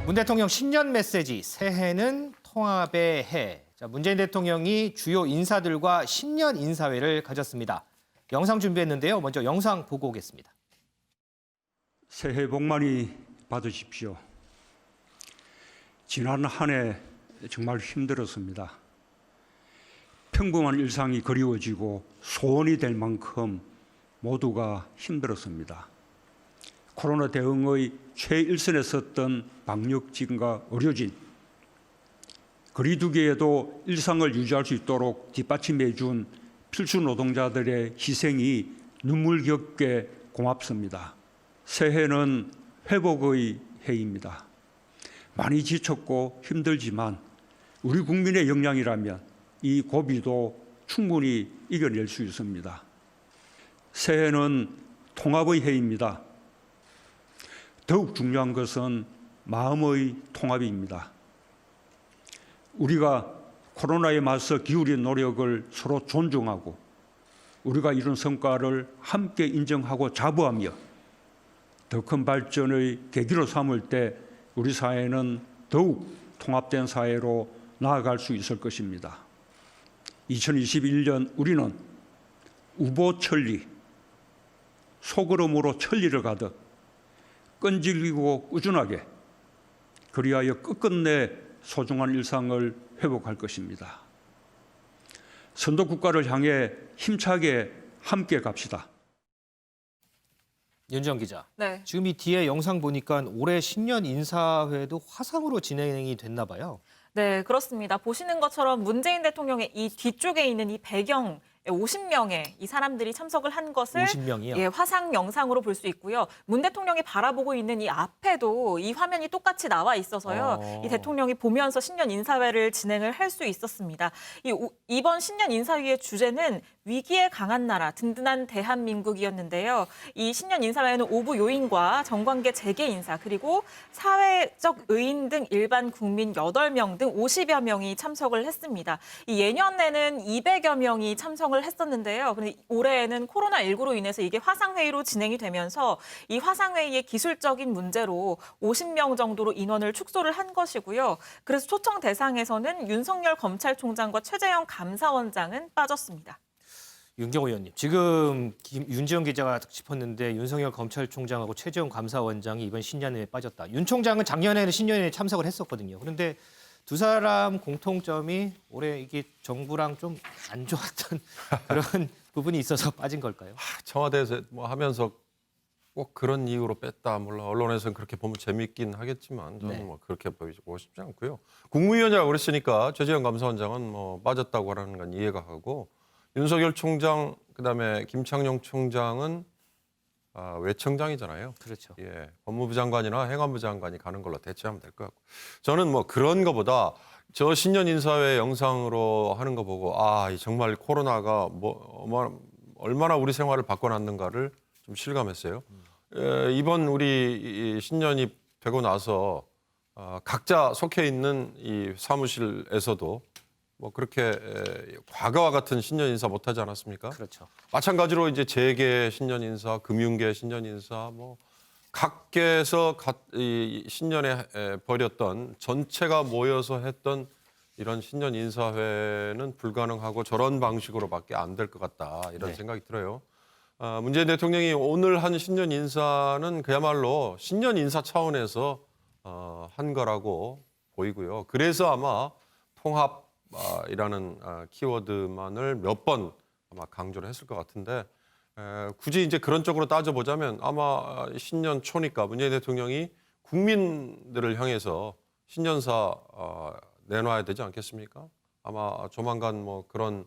문 대통령 신년 메시지, 새해는 통합의 해. 자, 문재인 대통령이 주요 인사들과 신년 인사회를 가졌습니다. 영상 준비했는데요. 먼저 영상 보고 오겠습니다. 새해 복 많이 받으십시오. 지난 한 해 정말 힘들었습니다. 평범한 일상이 그리워지고 소원이 될 만큼 모두가 힘들었습니다. 코로나 대응의 최일선에 섰던 방역진과 의료진, 거리두기에도 일상을 유지할 수 있도록 뒷받침해 준 필수 노동자들의 희생이 눈물겹게 고맙습니다. 새해는 회복의 해입니다. 많이 지쳤고 힘들지만 우리 국민의 역량이라면 이 고비도 충분히 이겨낼 수 있습니다. 새해는 통합의 해입니다. 더욱 중요한 것은 마음의 통합입니다. 우리가 코로나에 맞서 기울인 노력을 서로 존중하고 우리가 이룬 성과를 함께 인정하고 자부하며 더 큰 발전의 계기로 삼을 때 우리 사회는 더욱 통합된 사회로 나아갈 수 있을 것입니다. 2021년 우리는 우보천리, 소걸음으로 천리를 가듯 끈질기고 꾸준하게 그리하여 끝끝내 소중한 일상을 회복할 것입니다. 선도국가를 향해 힘차게 함께 갑시다. 윤지영 기자. 네. 지금 이 뒤에 영상 보니까 올해 신년 인사회도 화상으로 진행이 됐나 봐요. 네, 그렇습니다. 보시는 것처럼 문재인 대통령의 이 뒤쪽에 있는 이 배경 50명의 이 사람들이 참석을 한 것을 50명이요? 예, 화상 영상으로 볼 수 있고요. 문 대통령이 바라보고 있는 이 앞에도 이 화면이 똑같이 나와 있어서요. 이 대통령이 보면서 신년 인사회를 진행을 할 수 있었습니다. 이번 신년 인사회의 주제는 위기에 강한 나라, 든든한 대한민국이었는데요. 이 신년 인사회에는 오부 요인과 정관계 재계 인사, 그리고 사회적 의인 등 일반 국민 8명 등 50여 명이 참석을 했습니다. 이 예년에는 200여 명이 참석을 했었는데요. 근데 올해에는 코로나19로 인해서 이게 화상회의로 진행이 되면서 이 화상회의의 기술적인 문제로 50명 정도로 인원을 축소를 한 것이고요. 그래서 초청 대상에서는 윤석열 검찰총장과 최재형 감사원장은 빠졌습니다. 윤경호 의원님, 지금 윤지영 기자가 짚었는데 윤석열 검찰총장하고 최재형 감사원장이 이번 신년회에 빠졌다. 윤 총장은 작년에는 신년회에 참석을 했었거든요. 그런데 두 사람 공통점이 올해 이게 정부랑 좀 안 좋았던 그런 부분이 있어서 빠진 걸까요? 청와대에서 뭐 하면서 꼭 그런 이유로 뺐다. 물론 언론에서는 그렇게 보면 재밌긴 하겠지만 저는 네. 뭐 그렇게 보고 싶지 않고요. 국무위원이라고 그랬으니까 최재형 감사원장은 뭐 빠졌다고 하는 건 이해가 가고 윤석열 총장 그다음에 김창룡 총장은 외청장이잖아요. 그렇죠. 예, 법무부 장관이나 행안부 장관이 가는 걸로 대체하면 될 것 같고 저는 뭐 그런 거보다 저 신년 인사회 영상으로 하는 거 보고 정말 코로나가 얼마나 우리 생활을 바꿔놨는가를 좀 실감했어요. 이번 우리 신년이 되고 나서 각자 속해 있는 이 사무실에서도 뭐 그렇게 과거와 같은 신년 인사 못하지 않았습니까? 그렇죠. 마찬가지로 이제 재계 신년 인사, 금융계 신년 인사, 뭐 각계에서 이 신년에 벌였던 전체가 모여서 했던 이런 신년 인사회는 불가능하고 저런 방식으로밖에 안 될 것 같다 이런 생각이 들어요. 문재인 대통령이 오늘 한 신년 인사는 그야말로 신년 인사 차원에서 한 거라고 보이고요. 그래서 아마 통합이라는 키워드만을 몇 번 아마 강조를 했을 것 같은데 굳이 이제 그런 쪽으로 따져보자면 아마 신년 초니까 문재인 대통령이 국민들을 향해서 신년사 내놔야 되지 않겠습니까? 아마 조만간 뭐 그런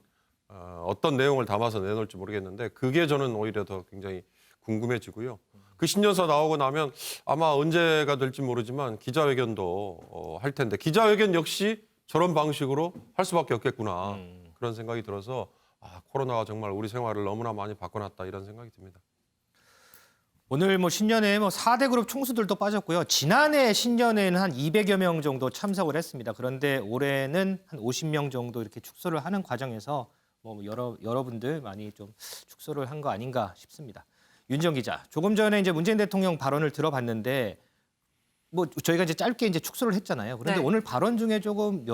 어떤 내용을 담아서 내놓을지 모르겠는데 그게 저는 오히려 더 굉장히 궁금해지고요. 그 신년사 나오고 나면 아마 언제가 될지 모르지만 기자회견도 할 텐데 기자회견 역시 저런 방식으로 할 수밖에 없겠구나 그런 생각이 들어서 코로나가 정말 우리 생활을 너무나 많이 바꿔놨다 이런 생각이 듭니다. 오늘 뭐 신년회에 뭐 4대 그룹 총수들도 빠졌고요. 지난해 신년회에는 한 200여 명 정도 참석을 했습니다. 그런데 올해는 한 50명 정도 이렇게 축소를 하는 과정에서 뭐 여러분들 많이 좀 축소를 한 거 아닌가 싶습니다. 윤지영 기자, 조금 전에 이제 문재인 대통령 발언을 들어봤는데 뭐 저희가 이제 짧게 이제 축소를 했잖아요. 그런데 네. 오늘 발언 중에 조금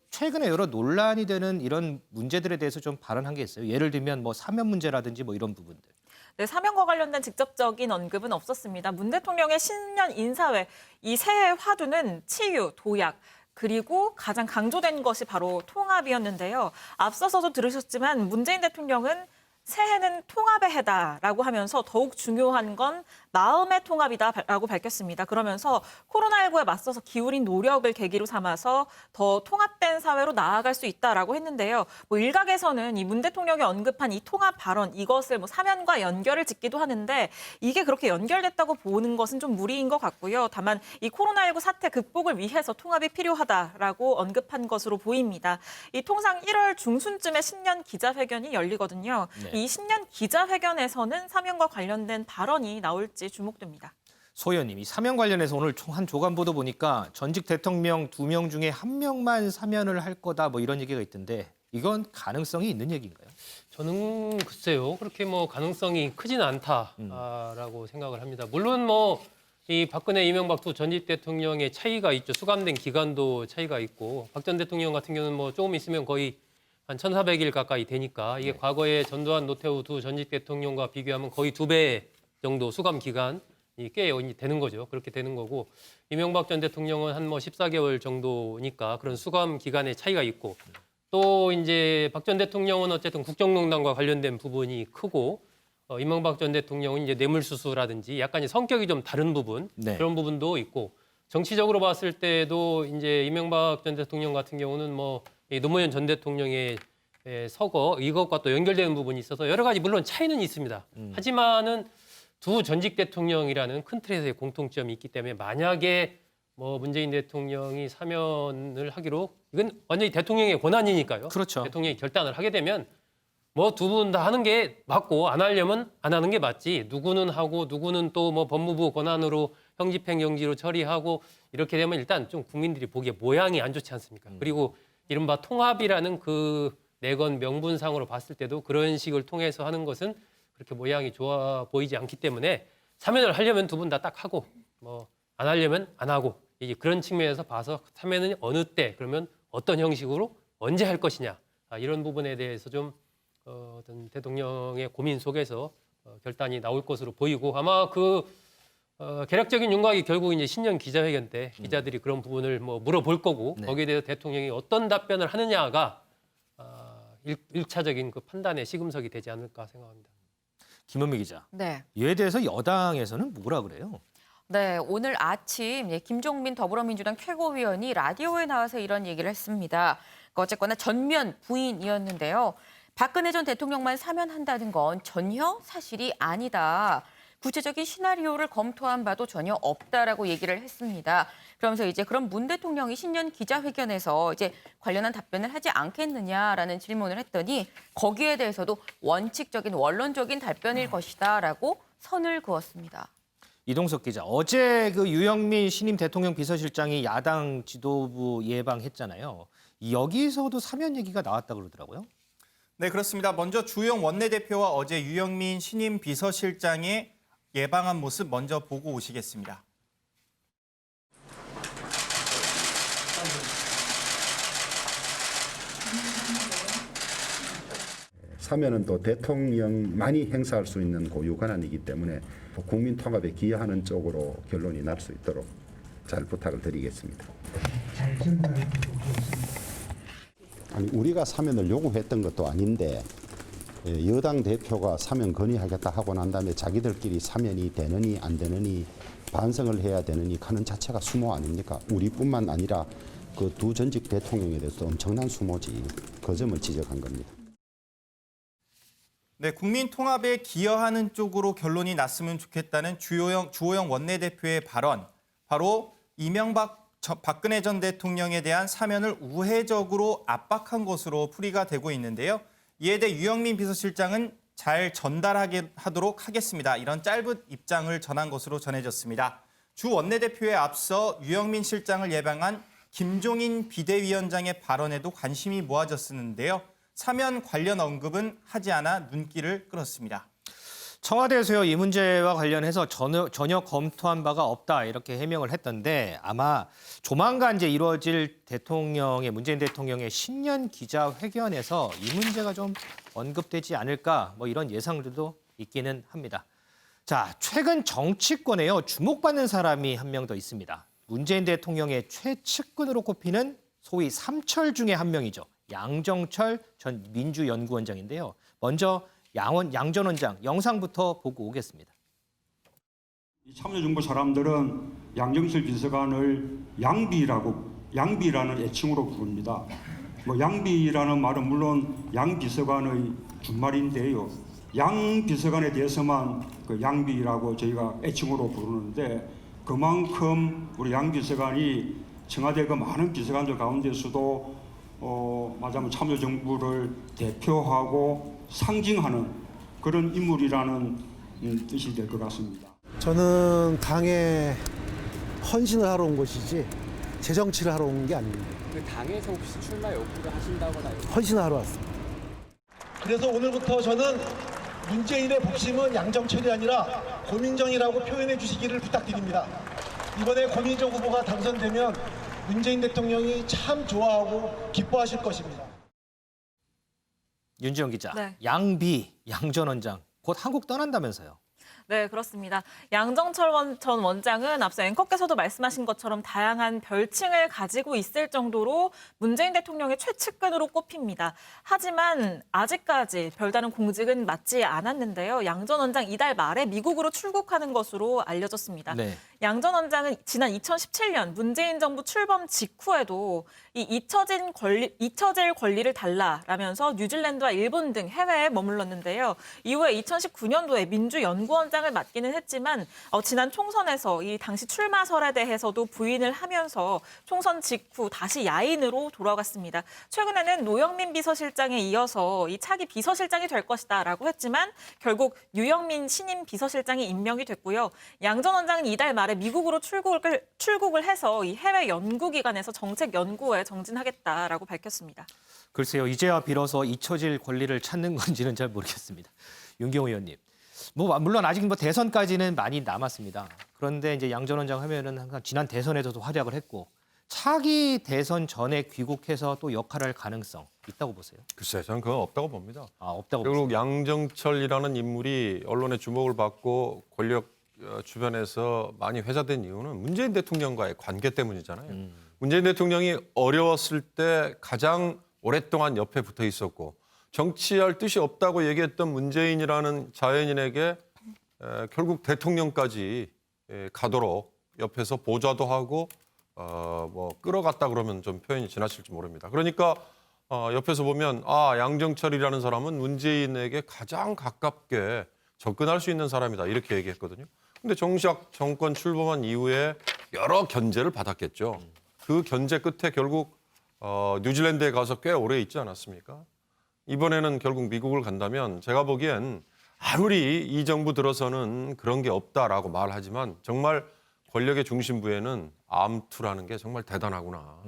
최근에 여러 논란이 되는 이런 문제들에 대해서 좀 발언한 게 있어요. 예를 들면 뭐 사면 문제라든지 뭐 이런 부분들. 네, 사면과 관련된 직접적인 언급은 없었습니다. 문 대통령의 신년 인사회, 이 새해 화두는 치유, 도약, 그리고 가장 강조된 것이 바로 통합이었는데요. 앞서서도 들으셨지만 문재인 대통령은 새해는 통합의 해다라고 하면서 더욱 중요한 건 마음의 통합이다라고 밝혔습니다. 그러면서 코로나19에 맞서서 기울인 노력을 계기로 삼아서 더 통합된 사회로 나아갈 수 있다라고 했는데요. 뭐 일각에서는 이 문 대통령이 언급한 이 통합 발언 이것을 뭐 사면과 연결을 짓기도 하는데 이게 그렇게 연결됐다고 보는 것은 좀 무리인 것 같고요. 다만 이 코로나19 사태 극복을 위해서 통합이 필요하다라고 언급한 것으로 보입니다. 이 통상 1월 중순쯤에 신년 기자회견이 열리거든요. 네. 이 신년 기자회견에서는 사면과 관련된 발언이 나올지 주목됩니다. 소 의원님, 이 사면 관련해서 오늘 한 조간 보도 보니까 전직 대통령 2명 중에 1명만 사면을 할 거다 뭐 이런 얘기가 있던데 이건 가능성이 있는 얘기인가요? 저는 글쎄요. 그렇게 뭐 가능성이 크지는 않다라고 생각을 합니다. 물론 뭐 이 박근혜, 이명박 두 전직 대통령의 차이가 있죠. 수감된 기간도 차이가 있고 박 전 대통령 같은 경우는 뭐 조금 있으면 거의 한 1,400일 가까이 되니까 이게 과거에 전두환, 노태우 두 전직 대통령과 비교하면 거의 2배 정도 수감 기간이 꽤 되는 거죠. 그렇게 되는 거고 이명박 전 대통령은 한 뭐 14개월 정도니까 그런 수감 기간의 차이가 있고 또 이제 박 전 대통령은 어쨌든 국정농단과 관련된 부분이 크고 이명박 전 대통령은 이제 뇌물수수라든지 약간 성격이 좀 다른 부분 네. 그런 부분도 있고 정치적으로 봤을 때도 이제 이명박 전 대통령 같은 경우는 뭐 이 노무현 전 대통령의 서거 이것과 또 연결되는 부분이 있어서 여러 가지 물론 차이는 있습니다. 하지만은 두 전직 대통령이라는 큰 틀에서의 공통점이 있기 때문에 만약에 뭐 문재인 대통령이 사면을 하기로 이건 완전히 대통령의 권한이니까요. 그렇죠. 대통령이 결단을 하게 되면 뭐 두 분 다 하는 게 맞고 안 하려면 안 하는 게 맞지. 누구는 하고 누구는 또 뭐 법무부 권한으로 형집행정지로 처리하고 이렇게 되면 일단 좀 국민들이 보기에 모양이 안 좋지 않습니까? 그리고 이른바 통합이라는 그 내건 명분상으로 봤을 때도 그런 식을 통해서 하는 것은 그렇게 모양이 좋아 보이지 않기 때문에 사면을 하려면 두 분 다 딱 하고 뭐 안 하려면 안 하고 이제 그런 측면에서 봐서 사면은 어느 때 그러면 어떤 형식으로 언제 할 것이냐 이런 부분에 대해서 좀 어떤 대통령의 고민 속에서 결단이 나올 것으로 보이고 아마 그 개략적인 윤곽이 결국 이제 신년 기자회견 때 기자들이 그런 부분을 뭐 물어볼 거고 네. 거기에 대해서 대통령이 어떤 답변을 하느냐가 일차적인 그 판단의 시금석이 되지 않을까 생각합니다. 김은미 기자. 네. 이에 대해서 여당에서는 뭐라 그래요? 네, 오늘 아침 김종민 더불어민주당 최고위원이 라디오에 나와서 이런 얘기를 했습니다. 어쨌거나 전면 부인이었는데요. 박근혜 전 대통령만 사면한다는 건 전혀 사실이 아니다. 구체적인 시나리오를 검토한 바도 전혀 없다라고 얘기를 했습니다. 그러면서 이제 그럼 문 대통령이 신년 기자회견에서 이제 관련한 답변을 하지 않겠느냐라는 질문을 했더니 거기에 대해서도 원칙적인 원론적인 답변일 것이다라고 선을 그었습니다. 이동석 기자, 어제 그 유영민 신임 대통령 비서실장이 야당 지도부 예방했잖아요. 여기서도 사면 얘기가 나왔다 그러더라고요. 네, 그렇습니다. 먼저 주영 원내대표와 어제 유영민 신임 비서실장의 예방한 모습 먼저 보고 오시겠습니다. 사면은 또 대통령만이 행사할 수 있는 고유 권한이기 때문에 국민 통합에 기여하는 쪽으로 결론이 날 수 있도록 잘 부탁을 드리겠습니다. 아니, 우리가 사면을 요구했던 것도 아닌데 여당 대표가 사면 건의하겠다 하고 난 다음에 자기들끼리 사면이 되느니 안 되느니 반성을 해야 되느니 하는 자체가 수모 아닙니까? 우리뿐만 아니라 그 두 전직 대통령에 대해서도 엄청난 수모지. 그 점을 지적한 겁니다. 네, 국민 통합에 기여하는 쪽으로 결론이 났으면 좋겠다는 주호영 원내대표의 발언. 바로 박근혜 전 대통령에 대한 사면을 우회적으로 압박한 것으로 풀이가 되고 있는데요. 이에 대해 유영민 비서실장은 잘 전달하도록 하겠습니다. 이런 짧은 입장을 전한 것으로 전해졌습니다. 주 원내대표에 앞서 유영민 실장을 예방한 김종인 비대위원장의 발언에도 관심이 모아졌었는데요. 사면 관련 언급은 하지 않아 눈길을 끌었습니다. 청와대에서요, 이 문제와 관련해서 전혀 검토한 바가 없다 이렇게 해명을 했던데 아마 조만간 이제 이루어질 문재인 대통령의 신년 기자회견에서 이 문제가 좀 언급되지 않을까 뭐 이런 예상들도 있기는 합니다. 자, 최근 정치권에요, 주목받는 사람이 한 명 더 있습니다. 문재인 대통령의 최측근으로 꼽히는 소위 삼철 중에 한 명이죠. 양정철 전 민주연구원장인데요. 먼저 양 전 원장 영상부터 보고 오겠습니다. 이 참여정부 사람들은 양정철 비서관을 양비라는 애칭으로 부릅니다. 뭐 양비라는 말은 물론 양 비서관의 준말인데요. 양 비서관에 대해서만 그 양비라고 저희가 애칭으로 부르는데 그만큼 우리 양 비서관이 청와대 그 많은 비서관들 가운데서도 말하자면 참여정부를 대표하고 상징하는 그런 인물이라는 뜻이 될 것 같습니다. 저는 당에 헌신을 하러 온 것이지 재정치를 하러 온 게 아닙니다. 그 당에서 혹시 출마 요구를 하신다거나 헌신을 하러 왔습니다. 그래서 오늘부터 저는 문재인의 복심은 양정철이 아니라 고민정이라고 표현해 주시기를 부탁드립니다. 이번에 고민정 후보가 당선되면 문재인 대통령이 참 좋아하고 기뻐하실 것입니다. 윤지영 기자, 네. 양 전 원장 곧 한국 떠난다면서요. 네, 그렇습니다. 양정철 전 원장은 앞서 앵커께서도 말씀하신 것처럼 다양한 별칭을 가지고 있을 정도로 문재인 대통령의 최측근으로 꼽힙니다. 하지만 아직까지 별다른 공직은 맞지 않았는데요. 양 전 원장 이달 말에 미국으로 출국하는 것으로 알려졌습니다. 네. 양 전 원장은 지난 2017년 문재인 정부 출범 직후에도 이 잊혀질 권리를 달라라면서 뉴질랜드와 일본 등 해외에 머물렀는데요. 이후에 2019년도에 민주연구원장을 맡기는 했지만 지난 총선에서 이 당시 출마설에 대해서도 부인을 하면서 총선 직후 다시 야인으로 돌아갔습니다. 최근에는 노영민 비서실장에 이어서 이 차기 비서실장이 될 것이다라고 했지만 결국 유영민 신임 비서실장이 임명이 됐고요. 양 전 원장은 이달 말에 미국으로 출국을 해서 이 해외 연구기관에서 정책 연구에 정진하겠다라고 밝혔습니다. 글쎄요, 이제야 비로소 잊혀질 권리를 찾는 건지는 잘 모르겠습니다. 윤경호 의원님, 물론 아직 대선까지는 많이 남았습니다. 그런데 이제 양 전 원장 하면은 항상 지난 대선에서도 활약을 했고 차기 대선 전에 귀국해서 또 역할을 할 가능성 있다고 보세요? 글쎄, 저는 그건 없다고 봅니다. 없다고 결국 보세요. 양정철이라는 인물이 언론의 주목을 받고 권력 주변에서 많이 회자된 이유는 문재인 대통령과의 관계 때문이잖아요. 문재인 대통령이 어려웠을 때 가장 오랫동안 옆에 붙어 있었고 정치할 뜻이 없다고 얘기했던 문재인이라는 자연인에게 결국 대통령까지 가도록 옆에서 보좌도 하고 끌어갔다 그러면 좀 표현이 지나칠지 모릅니다. 그러니까 옆에서 보면 양정철이라는 사람은 문재인에게 가장 가깝게 접근할 수 있는 사람이다 이렇게 얘기했거든요. 근데 정작 정권 출범한 이후에 여러 견제를 받았겠죠. 그 견제 끝에 결국 뉴질랜드에 가서 꽤 오래 있지 않았습니까? 이번에는 결국 미국을 간다면 제가 보기엔 아무리 이 정부 들어서는 그런 게 없다라고 말하지만 정말 권력의 중심부에는 암투라는 게 정말 대단하구나.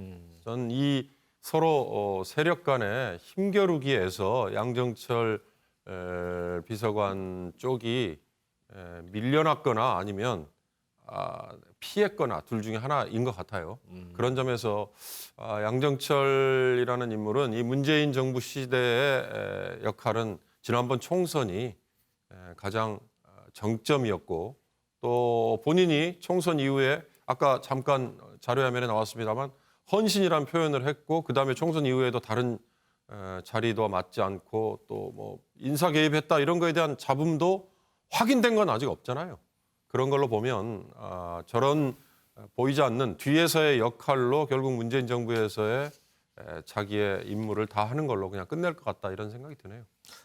저는 이 서로 세력 간의 힘겨루기에서 양정철 비서관 쪽이 밀려났거나 아니면 피했거나 둘 중에 하나인 것 같아요. 그런 점에서 양정철이라는 인물은 이 문재인 정부 시대의 역할은 지난번 총선이 가장 정점이었고 또 본인이 총선 이후에 아까 잠깐 자료화면에 나왔습니다만 헌신이라는 표현을 했고 그다음에 총선 이후에도 다른 자리도 맞지 않고 또 인사 개입했다 이런 거에 대한 잡음도 확인된 건 아직 없잖아요. 그런 걸로 보면 저런 보이지 않는 뒤에서의 역할로 결국 문재인 정부에서의 자기의 임무를 다 하는 걸로 그냥 끝낼 것 같다 이런 생각이 드네요.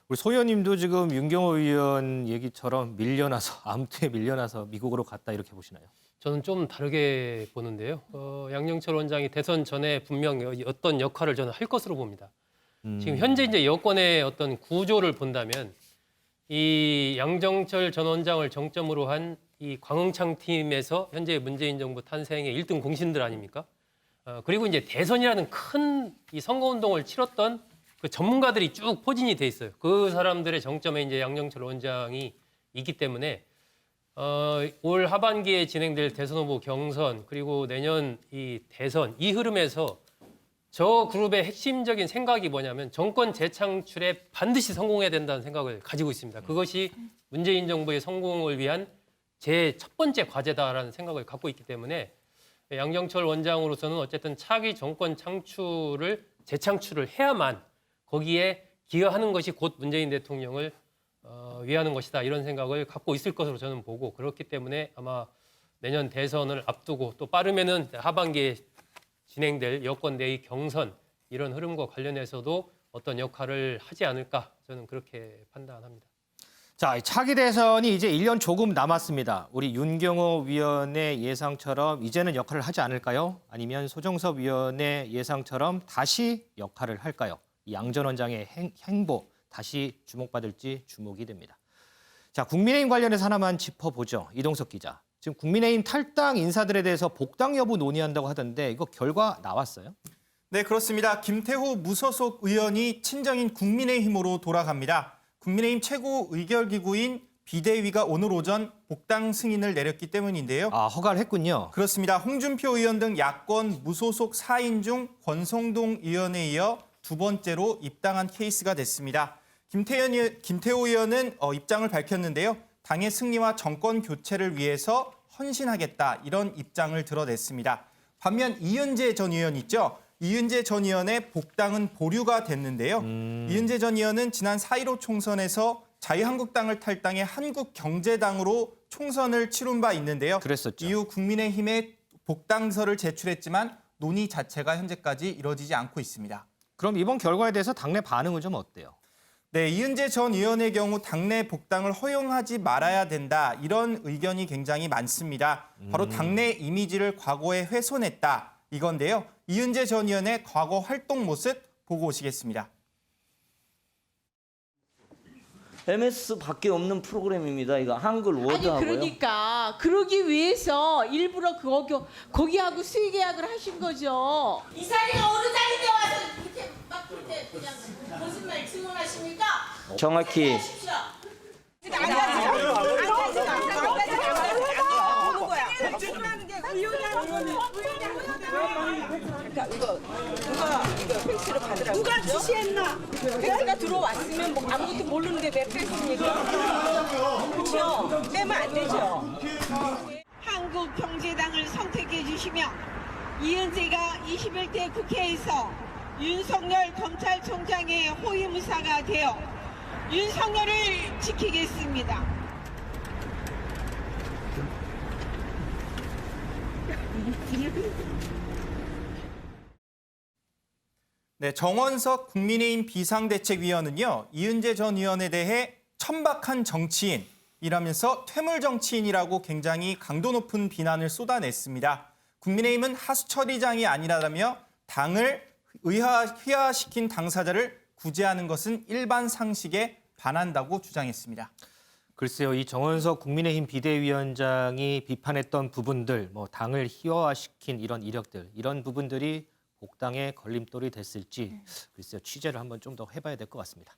우리 소 의원님도 지금 윤경호 의원 얘기처럼 암투에 밀려나서 미국으로 갔다 이렇게 보시나요? 저는 좀 다르게 보는데요. 양정철 원장이 대선 전에 분명 어떤 역할을 저는 할 것으로 봅니다. 지금 현재 이제 여권의 어떤 구조를 본다면 이 양정철 전 원장을 정점으로 한 이 광흥창 팀에서 현재 문재인 정부 탄생의 1등 공신들 아닙니까? 그리고 이제 대선이라는 큰 이 선거운동을 치렀던 그 전문가들이 쭉 포진이 돼 있어요. 그 사람들의 정점에 이제 양정철 원장이 있기 때문에 올 하반기에 진행될 대선 후보 경선 그리고 내년 이 대선 이 흐름에서 저 그룹의 핵심적인 생각이 뭐냐면 정권 재창출에 반드시 성공해야 된다는 생각을 가지고 있습니다. 그것이 문재인 정부의 성공을 위한 제 첫 번째 과제다라는 생각을 갖고 있기 때문에 양정철 원장으로서는 어쨌든 차기 정권 재창출을 해야만 거기에 기여하는 것이 곧 문재인 대통령을 위하는 것이다 이런 생각을 갖고 있을 것으로 저는 보고 그렇기 때문에 아마 내년 대선을 앞두고 또 빠르면은 하반기에 진행될 여권 내의 경선 이런 흐름과 관련해서도 어떤 역할을 하지 않을까 저는 그렇게 판단합니다. 자, 차기 대선이 이제 1년 조금 남았습니다. 우리 윤경호 위원의 예상처럼 이제는 역할을 하지 않을까요? 아니면 소정섭 위원의 예상처럼 다시 역할을 할까요? 이 양 전 원장의 행보 다시 주목받을지 주목이 됩니다. 자, 국민의힘 관련해서 하나만 짚어보죠. 이동석 기자. 지금 국민의힘 탈당 인사들에 대해서 복당 여부 논의한다고 하던데 이거 결과 나왔어요? 네, 그렇습니다. 김태호 무소속 의원이 친정인 국민의힘으로 돌아갑니다. 국민의힘 최고 의결기구인 비대위가 오늘 오전 복당 승인을 내렸기 때문인데요. 아, 허가를 했군요. 그렇습니다. 홍준표 의원 등 야권 무소속 4인 중 권성동 의원에 이어 두 번째로 입당한 케이스가 됐습니다. 김태호 의원은 입장을 밝혔는데요. 당의 승리와 정권 교체를 위해서 헌신하겠다 이런 입장을 드러냈습니다. 반면 이은재 전 의원 있죠. 이은재 전 의원의 복당은 보류가 됐는데요. 이은재 전 의원은 지난 4.15 총선에서 자유한국당을 탈당해 한국경제당으로 총선을 치른 바 있는데요. 그랬었죠. 이후 국민의힘에 복당서를 제출했지만 논의 자체가 현재까지 이뤄지지 않고 있습니다. 그럼 이번 결과에 대해서 당내 반응은 좀 어때요? 네, 이은재 전 의원의 경우 당내 복당을 허용하지 말아야 된다 이런 의견이 굉장히 많습니다. 바로 당내 이미지를 과거에 훼손했다 이건데요. 이은재 전 의원의 과거 활동 모습 보고 오시겠습니다. MS밖에 없는 프로그램입니다. 이거 한글 워드하고요. 아니 그러니까 그러기 위해서 일부러 거기하고 수의 계약을 하신 거죠. 이사리가 어느 자리에 와서 이렇게 막 그렇게 그냥 거짓말 증언하십니까? 정확히 누가 지시했나? 팩스가 들어왔으면 뭐 아무것도 모르는데 왜 뺐습니까? 그렇죠? 빼면 안 되죠. 한국경제당을 선택해 주시며 이은재가 21대 국회에서 윤석열 검찰총장의 호위무사가 되어 윤석열을 지키겠습니다. 네, 정원석 국민의힘 비상대책위원은요. 이은재 전 의원에 대해 천박한 정치인이라면서 퇴물 정치인이라고 굉장히 강도 높은 비난을 쏟아냈습니다. 국민의힘은 하수처리장이 아니라며 당을 희화시킨 당사자를 구제하는 것은 일반 상식에 반한다고 주장했습니다. 글쎄요, 이 정원석 국민의힘 비대위원장이 비판했던 부분들, 뭐 당을 희화화시킨 이런 이력들, 이런 부분들이 복당의 걸림돌이 됐을지 글쎄요, 취재를 한번 좀 더 해봐야 될 것 같습니다.